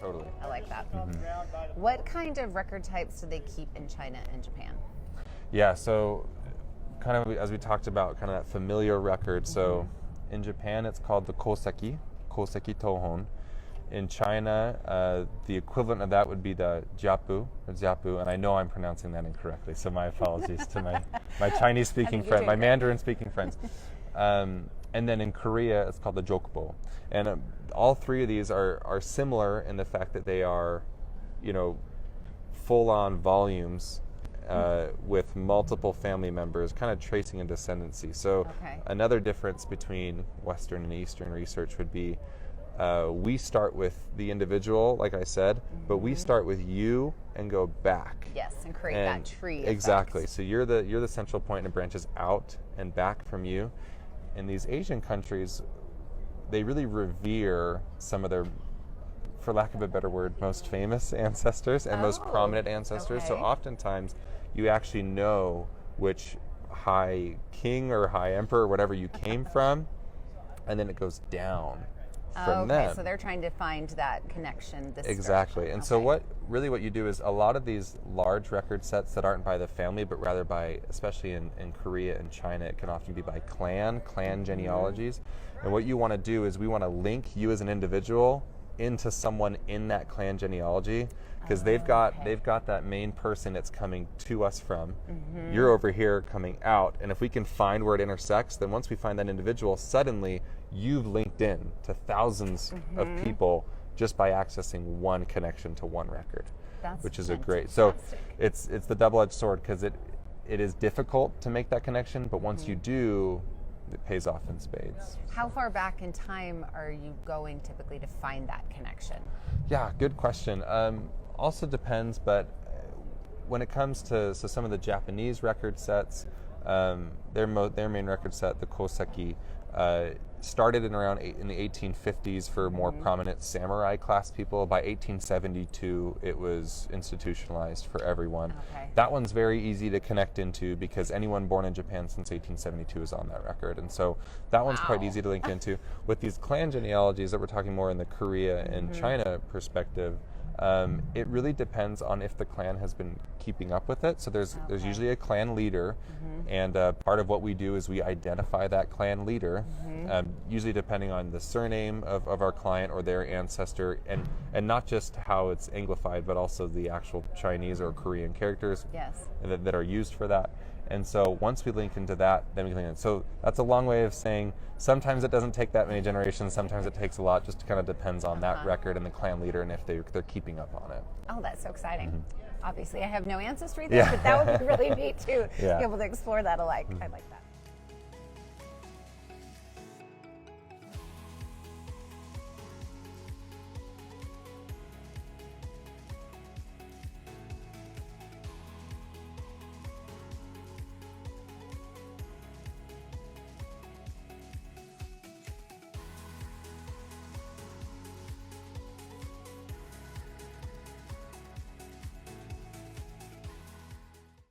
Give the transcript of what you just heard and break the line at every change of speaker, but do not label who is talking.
Totally.
I like that.
Mm-hmm.
What kind of record types do they keep in China and Japan?
Yeah, so kind of as we talked about, kind of that familial record. So in Japan, it's called the koseki tohon. In China, the equivalent of that would be the jiapu, and I know I'm pronouncing that incorrectly, so my apologies to my Chinese-speaking friend, my Mandarin-speaking friends. And then in Korea, it's called the jokbo. And all three of these are similar in the fact that they are, full-on volumes with multiple family members, kind of tracing a descendancy. So another difference between Western and Eastern research would be we start with the individual, like I said, but we start with you and go back.
Yes, and create that tree effect.
Exactly. So you're the central point, and it branches out and back from you. In these Asian countries, they really revere some of their, for lack of a better word, most famous ancestors and most prominent ancestors. So oftentimes you actually know which high king or high emperor or whatever you came from, and then it goes down from them.
So they're trying to find that connection.
Exactly. And so what you do is a lot of these large record sets that aren't by the family, but rather by, especially in Korea and China, it can often be by clan genealogies. And what you want to do is we want to link you as an individual into someone in that clan genealogy, because they've got that main person it's coming to us from. You're over here coming out, and if we can find where it intersects, then once we find that individual, suddenly you've linked in to thousands of people just by accessing one connection to one record. Which is a great. So it's the double-edged sword, because it is difficult to make that connection, but once you do, it pays off in spades.
How far back in time are you going typically to find that connection?
Yeah, good question. Also depends, but when it comes to some of the Japanese record sets, their main record set, the koseki, started in the 1850s for more prominent samurai class people. By 1872, it was institutionalized for everyone. That one's very easy to connect into because anyone born in Japan since 1872 is on that record, and so that one's quite easy to link into. With these clan genealogies that we're talking more in the Korea and China perspective, it really depends on if the clan has been keeping up with it. So there's usually a clan leader, and part of what we do is we identify that clan leader, usually depending on the surname of our client or their ancestor, and not just how it's Anglified, but also the actual Chinese or Korean characters that are used for that. And so once we link into that, then we link in. So that's a long way of saying sometimes it doesn't take that many generations, sometimes it takes a lot, just kind of depends on that record and the clan leader and if they're keeping up on it.
Oh, that's so exciting. Obviously, I have no ancestry there, but that would be really neat to be able to explore that alike. I like that.